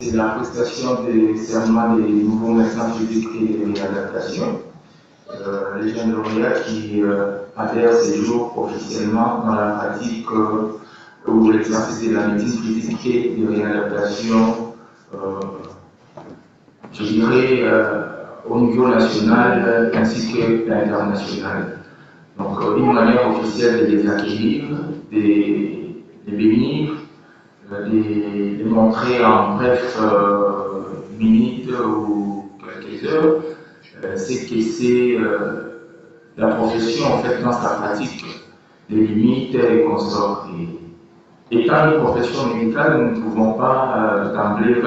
c'est la prestation des serments des nouveaux médecins physiques et de réadaptation. Les jeunes lauréats qui adhèrent ces jours officiellement dans la pratique ou l'exercice de la médecine physique et de réadaptation, je dirais, au niveau national ainsi que international. Donc, une manière officielle de les accueillir, de les bénir, de montrer en bref minutes ou quelques heures c'est que c'est la profession en fait dans sa pratique, les limites et consorts. Étant une profession médicale, nous ne pouvons pas d'emblée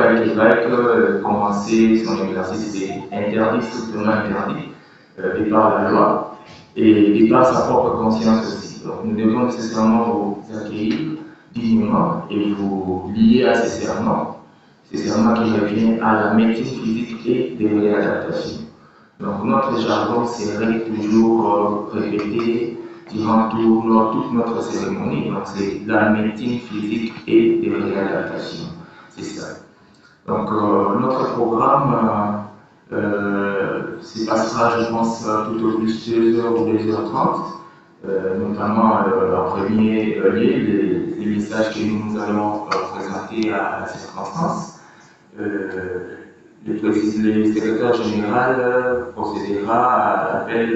commencer son exercice. C'est interdit, strictement interdit, de par la loi et de par sa propre conscience aussi. Donc nous devons nécessairement vous accueillir dignement et vous lier à ces serments qui reviennent à la médecine physique et des réadaptations. Donc notre jargon serait toujours répété durant toute notre cérémonie. Donc c'est la médecine physique et des réadaptations. C'est ça. Donc notre programme se passera, je pense, tout au plus 2h ou 2h30. Notamment en premier lieu les messages que nous allons présenter à la circonstance. Le secrétaire général procédera à l'appel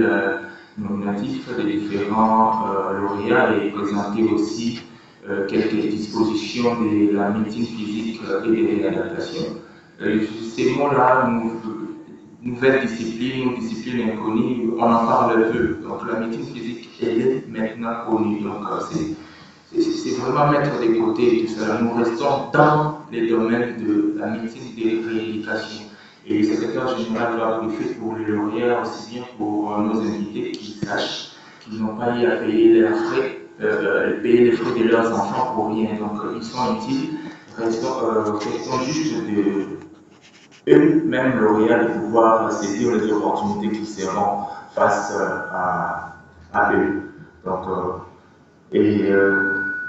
nominatif des différents lauréats et présenter aussi quelques dispositions de la médecine physique et des réadaptations. Ces mots-là, nouvelle discipline ou discipline inconnue, on en parle peu. Donc la médecine physique, elle est maintenant connue. Donc c'est vraiment mettre de côté tout ça. Nous restons dans les domaines de la médecine de rééducation. Et le secrétaire général va briefer pour les lauréats, aussi bien pour nos invités, qui sachent qu'ils n'ont pas eu à payer leurs frais, payer les frais de leurs enfants pour rien. Donc ils sont utiles. Restons juste eux-mêmes lauréats de pouvoir saisir les opportunités qui seront face à eux. Donc,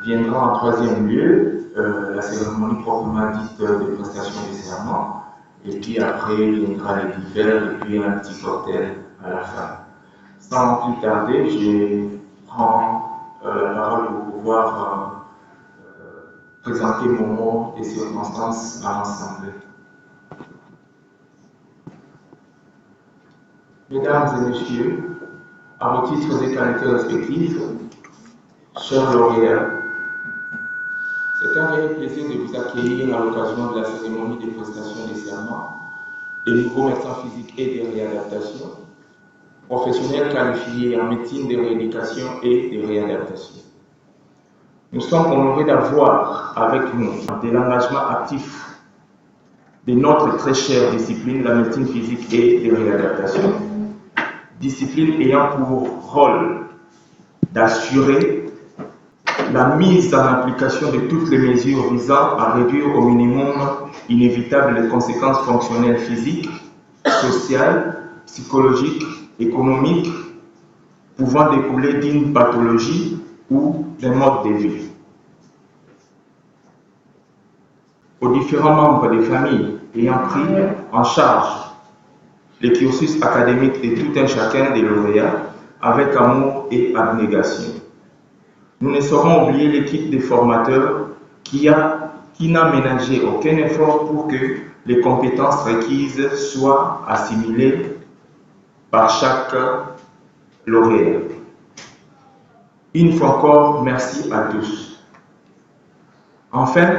viendra en troisième lieu la cérémonie proprement dite de prestation des serments, et puis après viendra les divers et puis un petit cocktail à la fin. Sans plus tarder, je prends la parole pour pouvoir présenter mon mot et circonstances à l'Assemblée. Mesdames et messieurs, à vos titres et qualités respectifs, chers lauréats, c'est un réel plaisir de vous accueillir à l'occasion de la cérémonie de prestation des serments des nouveaux médecins physiques et de réadaptation, professionnels qualifiés en médecine de rééducation et de réadaptation. Nous sommes honorés d'avoir avec nous de l'engagement actif de notre très chère discipline, la médecine physique et de réadaptation, discipline ayant pour rôle d'assurer la mise en application de toutes les mesures visant à réduire au minimum inévitable les conséquences fonctionnelles physiques, sociales, psychologiques, économiques pouvant découler d'une pathologie ou d'un mode de vie. Aux différents membres des familles ayant pris en charge les cursus académiques de tout un chacun des lauréats avec amour et abnégation. Nous ne saurons oublier l'équipe des formateurs qui n'a ménagé aucun effort pour que les compétences requises soient assimilées par chaque lauréat. Une fois encore, merci à tous. Enfin,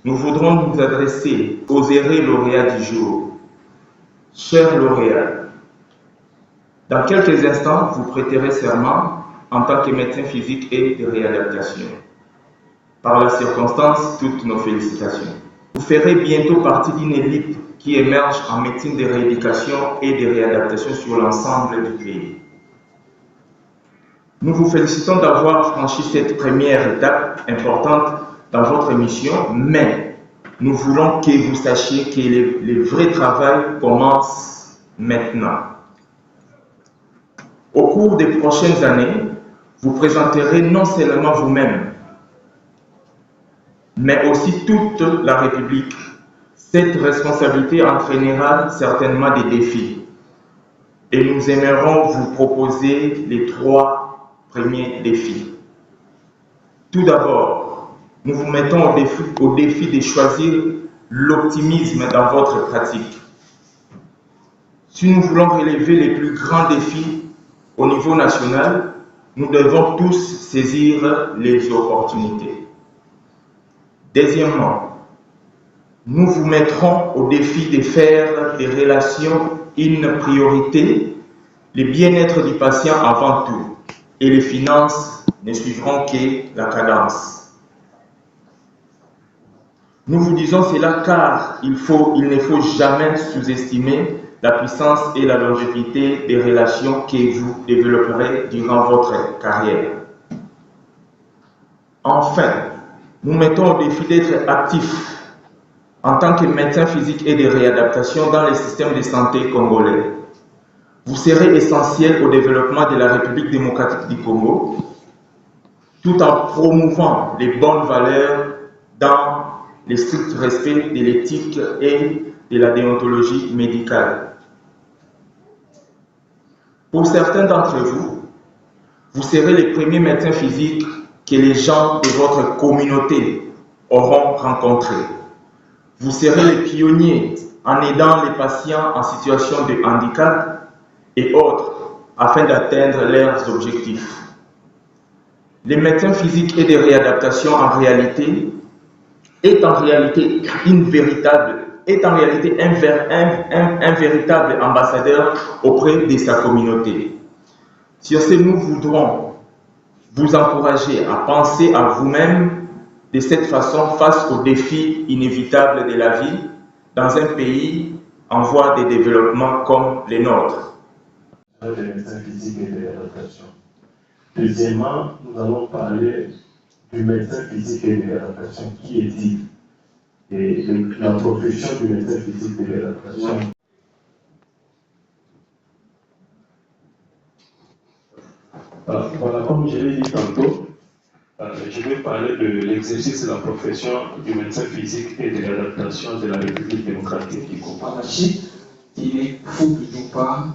nous voudrons nous adresser aux heureux lauréats du jour. Chers lauréats, dans quelques instants, vous prêterez serment en tant que médecin physique et de réadaptation. Par la circonstance, toutes nos félicitations. Vous ferez bientôt partie d'une élite qui émerge en médecine de rééducation et de réadaptation sur l'ensemble du pays. Nous vous félicitons d'avoir franchi cette première étape importante dans votre mission, mais nous voulons que vous sachiez que le vrai travail commence maintenant. Au cours des prochaines années, vous présenterez non seulement vous-même, mais aussi toute la République, Cette responsabilité entraînera certainement des défis et nous aimerons vous proposer les 3 premiers défis. Tout d'abord, nous vous mettons au défi de choisir l'optimisme dans votre pratique. Si nous voulons relever les plus grands défis au niveau national, nous devons tous saisir les opportunités. Deuxièmement, nous vous mettrons au défi de faire des relations une priorité, le bien-être du patient avant tout, et les finances ne suivront que la cadence. Nous vous disons cela car il ne faut jamais sous-estimer la puissance et la longévité des relations que vous développerez durant votre carrière. Enfin, nous mettons au défi d'être actifs en tant que médecin physique et de réadaptation dans les systèmes de santé congolais. Vous serez essentiel au développement de la République démocratique du Congo, tout en promouvant les bonnes valeurs dans le strict respect de l'éthique et de la déontologie médicale. Pour certains d'entre vous, vous serez les premiers médecins physiques que les gens de votre communauté auront rencontrés. Vous serez les pionniers en aidant les patients en situation de handicap et autres afin d'atteindre leurs objectifs. Les médecins physiques et de réadaptation est en réalité un véritable ambassadeur auprès de sa communauté. Sur ce, nous voudrons vous encourager à penser à vous-même de cette façon face aux défis inévitables de la vie dans un pays en voie de développement comme le nôtre. Des médecins physiques et de réadaptation. Deuxièmement, nous allons parler du médecin physique et de réadaptation. Qui est-il? Et la profession du médecin physique et de réadaptation. Voilà, comme je l'ai dit tantôt, je vais parler de l'exercice de la profession du médecin physique et de réadaptation de la République démocratique du Congo. Il ne faut toujours pas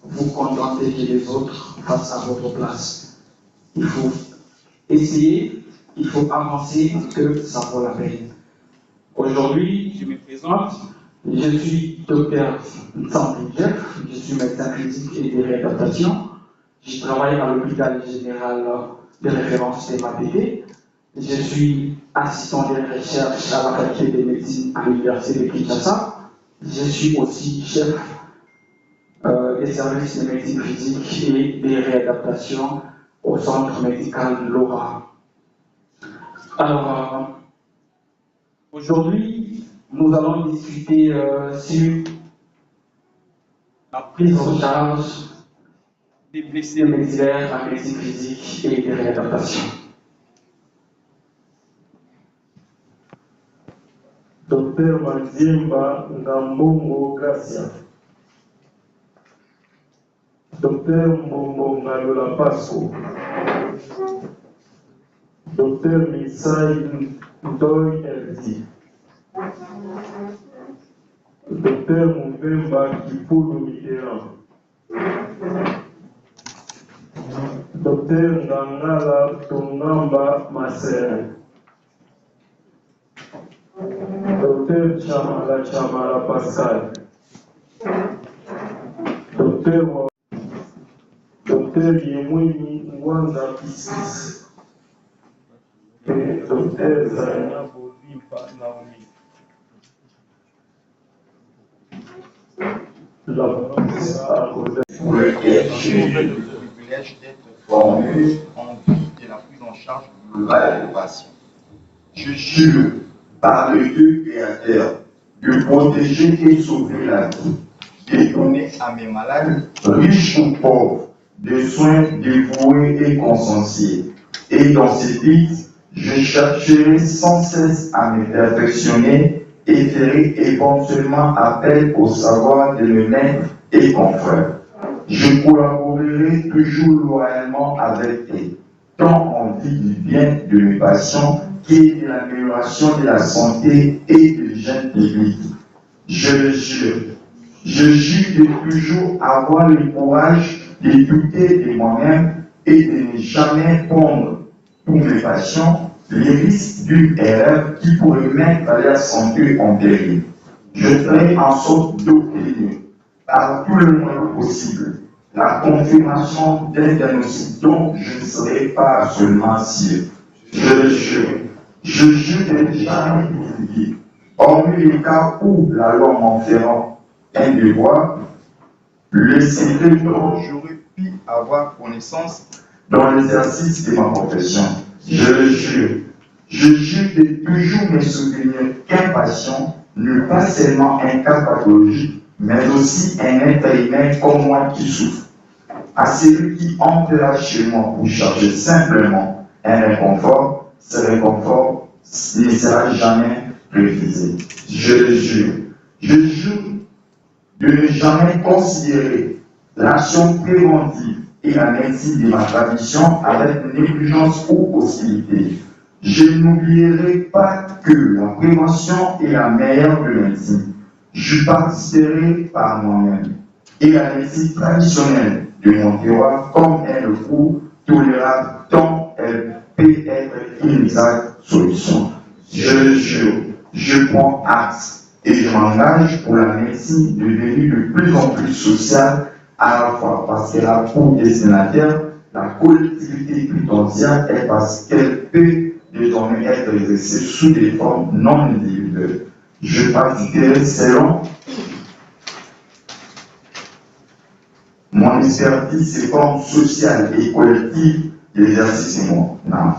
vous contenter que les autres fassent à votre place. Il faut essayer, il faut avancer parce que ça vaut la peine. Aujourd'hui, je me présente, je suis docteur Sandrine Jeff, je suis médecin physique et de réadaptation. Je travaille à l'hôpital général de référence de MAPT. Je suis assistant de recherche à la faculté de médecine à l'université de Kinshasa. Je suis aussi chef des services de médecine physique et des réadaptations au centre médical Laura. Alors, aujourd'hui, nous allons discuter sur la prise en charge des blessés médicaires en médecine physique et des réadaptations. Docteur Maziemba Ngambongo Gracia. Docteur Mbongo Ngalola Pasco. Docteur Misai Ndoy Eldi. Docteur Muvemba Kipulu Mitterrand. Docteur Ngangala Tongamba Masere. Docteur Chamala Pascal. Docteur Yemweni Ngwanga Kisis. Et Docteur Zania Bodipa Naomi. La parole sera accordée. J'ai eu le privilège d'être formé en vue de la prise en charge globale des patients. Je jure par le Dieu créateur de protéger et sauver la vie, de donner à mes malades, riches ou pauvres, des soins dévoués et consciencieux. Et dans ce but, je chercherai sans cesse à me perfectionner et ferai éventuellement appel au savoir de mes maîtres et confrères. Je collaborerai toujours loyalement avec eux, tant en vue du bien de mes patients et de l'amélioration de la santé et de l'hygiène publique. Je le jure. Je jure de toujours avoir le courage de douter de moi-même et de ne jamais prendre pour mes passions les risques d'une erreur qui pourrait mettre la santé en péril. Je ferai en sorte d'obtenir par tout le moyen possible la confirmation d'un diagnostic dont je ne serai pas seulement sûr. Je le jure. Je jure de ne jamais divulguer, hormis les cas où la loi m'enfermant un devoir, le secret dont j'aurais pu avoir connaissance dans l'exercice de ma profession. Je le jure. Je jure de toujours me souvenir qu'un patient n'est pas seulement un cas pathologique, mais aussi un être humain comme moi qui souffre. À celui qui entre là chez moi pour chercher simplement un réconfort, ce réconfort ne sera jamais refusé. Je le jure. Je jure de ne jamais considérer l'action préventive et la médecine de ma tradition avec négligence ou hostilité. Je n'oublierai pas que la prévention est la meilleure de médecine. Je participerai par moi-même et la médecine traditionnelle de mon terroir comme un recours tolérable dont elle peut être une exacte solution. Je le jure, je prends acte et je m'engage pour la médecine devenue de plus en plus sociale, à la fois parce qu'elle a pour destinataire la collectivité tout entière et parce qu'elle peut désormais être exercée sous des formes non individuelles. Je pratiquerai selon mon expertise, ces formes sociales et collectives d'exercice et mon âme.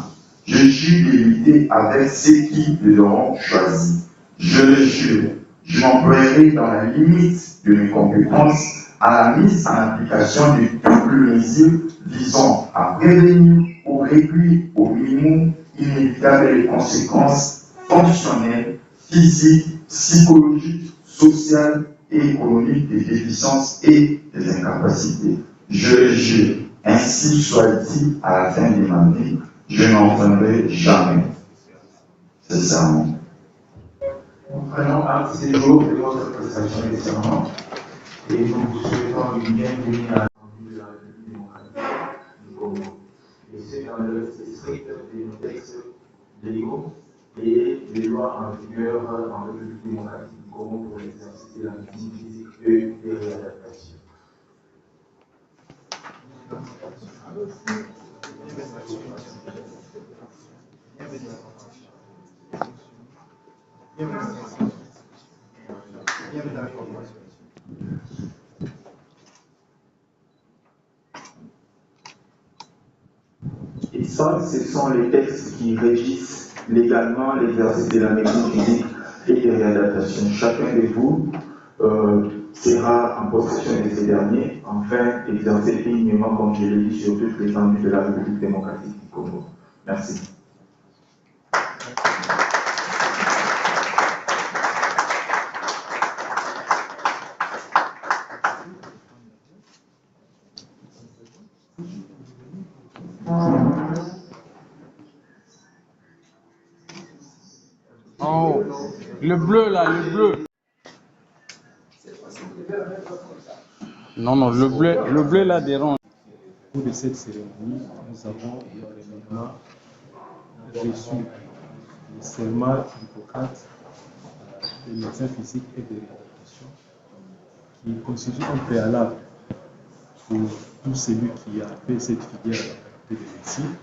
Je jure de lutter avec ceux qui les auront choisis. Je le jure, je m'emploierai dans la limite de mes compétences à la mise en application de toutes les mesures visant à prévenir ou réduire au minimum inévitable les conséquences fonctionnelles, physiques, psychologiques, sociales et économiques des déficiences et des incapacités. Je le jure, ainsi soit-il à la fin de ma vie, je n'entendrai jamais. C'est ça. Nous prenons acte ces jours de votre prestation de serment et nous vous souhaitons une bienvenue à l'Assemblée de la République démocratique du Congo. Et ce dans le respect strict de nos textes légaux et des lois en vigueur en République démocratique du Congo pour l'exercice de la médecine physique et des réadaptations. Et ça, ce sont les textes qui régissent légalement l'exercice de la médecine physique et des réadaptations. Chacun de vous sera en possession de ces derniers, afin d'exercer dignement, comme je l'ai dit, sur toute l'étendue de la République démocratique du Congo. Merci. Oh, le bleu là, le bleu. Non, le bleu là dérange. Au cours de cette cérémonie, nous avons également reçu le serment d'Hippocrate des médecins physiques et de réadaptation, qui constitue un préalable pour tout celui qui a fait cette filière de médecine,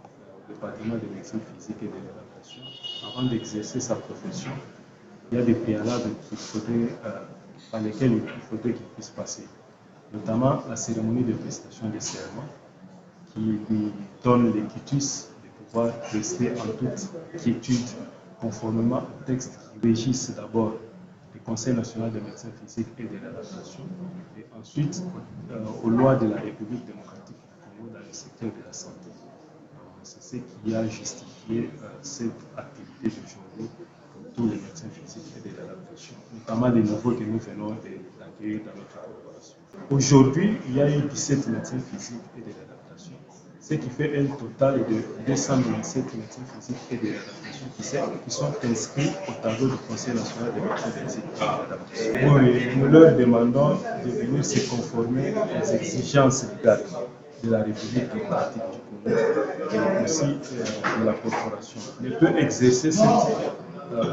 au département de médecine physique et de réadaptation. Avant d'exercer sa profession, il y a des préalables par lesquels il faudrait qu'il puisse passer, notamment la cérémonie de prestation de serment, qui lui donne le quitus de pouvoir rester en toute quiétude, conformément aux textes qui régissent d'abord le Conseil national de médecine physique et de réadaptation, et ensuite aux lois de la République démocratique du Congo dans le secteur de la santé. C'est ce qui a justifié cette activité d'aujourd'hui pour tous les médecins physiques et de réadaptation, notamment les nouveaux que nous venons d'accueillir dans notre corporation. Aujourd'hui, il y a eu 17 médecins physiques et de réadaptation. ce qui fait un total de 297 médecins physiques et de réadaptation qui sont inscrits au tableau du Conseil national de médecins physiques et de réadaptation. Oui, nous leur demandons de venir se conformer aux exigences légales de la République démocratique du Congo et aussi de la corporation. Ne peut exercer cette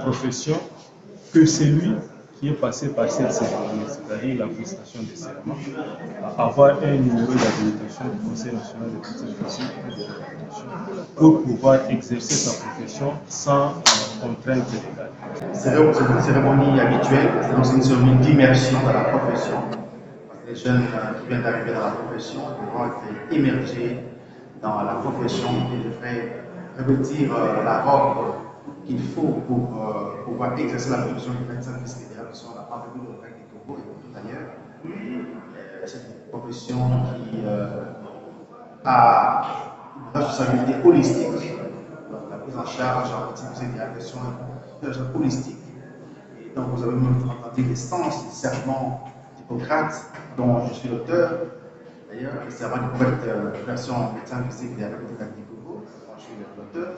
profession que celui qui est passé par cette cérémonie, c'est-à-dire la prestation des serments, avoir un numéro d'habilitation du Conseil national de médecins physiques et de réadaptation pour pouvoir exercer sa profession sans contrainte légale. C'est une cérémonie habituelle, c'est une cérémonie d'immersion dans la profession. Les jeunes qui viennent d'arriver dans la profession devront être immergés dans la profession et devraient revêtir la robe qu'il faut pour pouvoir exercer la profession de médecin physique et de réadaptation dans la République démocratique du Congo et tout ailleurs. C'est une profession qui a une responsabilité holistique. Donc, la prise en charge en médecine physique et de réadaptation est une chose holistique. Et donc, vous avez même entendu l'essence du serment d'Hippocrate, dont je suis l'auteur. D'ailleurs, le serment d'Hippocrate, version médecin physique et de réadaptation du Congo, dont je suis l'auteur.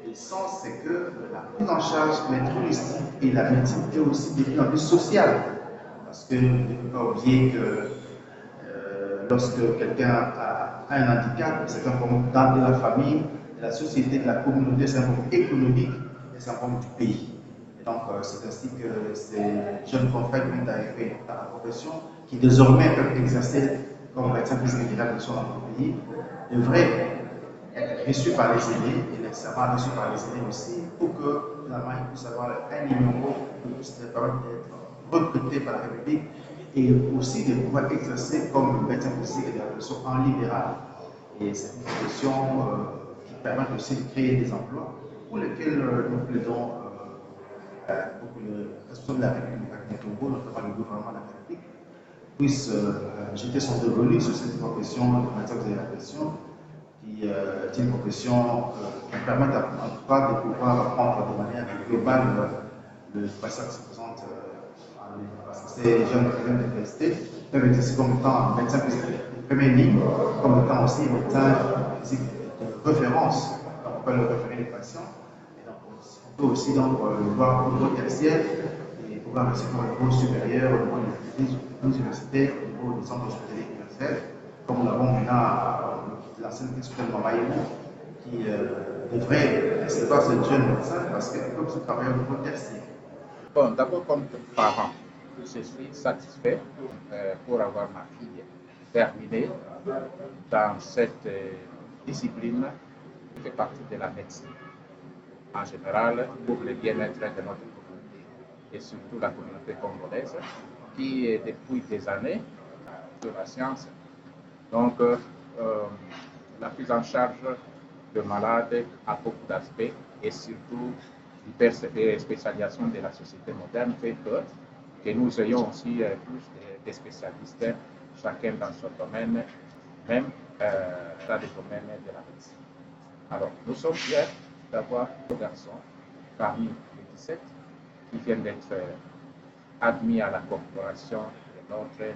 L'essence, c'est que la prise en charge doit être holistique et la médecine est aussi définie en vue sociale. Parce que ne faut pas oublier que lorsque quelqu'un a un handicap, c'est un problème de la famille, de la société, de la communauté, c'est un problème économique et c'est un problème du pays. Et donc, c'est ainsi que ces jeunes confrères viennent d'arriver dans la profession qui désormais peuvent exercer comme médecin physique et de réadaptation dans notre pays, devraient être reçus par les aînés et nécessairement reçus par les aînés aussi pour que finalement ils puissent avoir un numéro qui puisse leur permettre d'être recrutés par la République et aussi de pouvoir exercer comme médecin physique et de réadaptation en libéral. Et c'est une profession qui permet aussi de créer des emplois pour lesquels nous plaidons pour que le responsable de la République du Congo, notamment le gouvernement de la République, puisse jeter son dévolu sur cette profession de médecin de réadaptation qui est une profession qui permet en tout cas de pouvoir prendre de manière globale le patient qui se présente parce que ces jeunes qui viennent de l'université peuvent exercer comme étant médecin physique de première ligne, comme étant aussi médecin physique de référence. Donc on peut le référer les patients. Et donc on peut aussi donc, le voir au niveau tertiaire et pouvoir rester au niveau supérieur, au niveau des universités, au niveau des centres hospitaliers universels, comme nous l'avons maintenant l'ancienne expérience de Maïmo, qui devrait recevoir ce jeune médecin parce qu'elle peut aussi travailler au niveau tertiaire. Bon, d'abord, comme parent, je suis satisfait pour avoir ma fille terminée dans cette discipline qui fait partie de la médecine. En général, pour le bien-être de notre communauté et surtout la communauté congolaise qui est depuis des années de la science. Donc, la prise en charge de malades a beaucoup d'aspects et surtout l'hyperspécialisation de la société moderne fait que nous ayons aussi plus de spécialistes, chacun dans son domaine, même dans le domaine de la médecine. Alors, nous sommes fiers d'avoir deux garçons parmi les 17 qui viennent d'être admis à la corporation de l'Ordre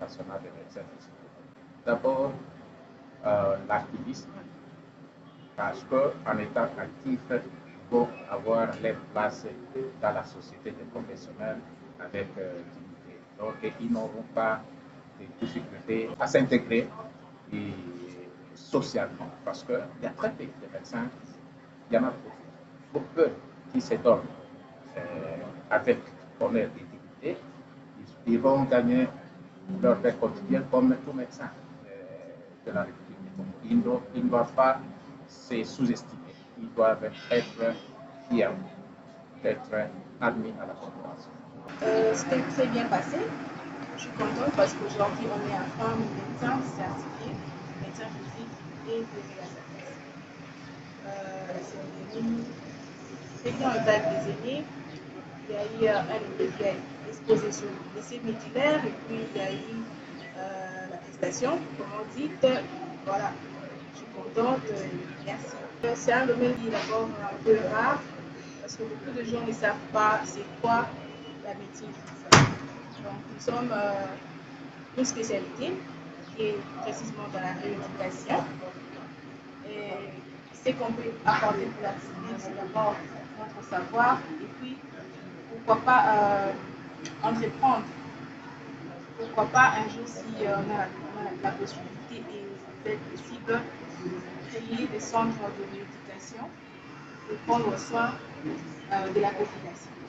national des médecins physiques. D'abord, l'activisme, parce qu'en étant actif, il faut avoir leur place dans la société des professionnels avec dignité. Donc, ils n'auront pas de difficultés à s'intégrer socialement, parce qu'il y a très peu de médecins, il y en a beaucoup qui se donnent avec honneur et dignité, ils vont gagner leur vie quotidienne comme tout médecin de la République du Congo. Ils ne doivent pas se sous-estimer, ils doivent être fiers d'être admis à la corporation. C'était très bien passé. Je suis contente parce qu'aujourd'hui, on est en femme médecin certifié, médecin physique et de c'est devenu très bien en taille des aînés. Il y a eu un élève qui a exposé sur le lycée médillaire et puis il y a eu l'attestation, comme on dit. Voilà, je suis contente, merci. C'est un domaine qui est d'abord un peu rare parce que beaucoup de gens ne savent pas c'est quoi la médecine. Donc nous sommes une spécialité qui est précisément dans la rééducation. ce qu'on peut apporter pour la discipline, c'est d'abord notre savoir et puis pourquoi pas entreprendre. Pourquoi pas un jour, si on a la possibilité et c'est possible, créer des centres de rééducation et prendre soin de la population.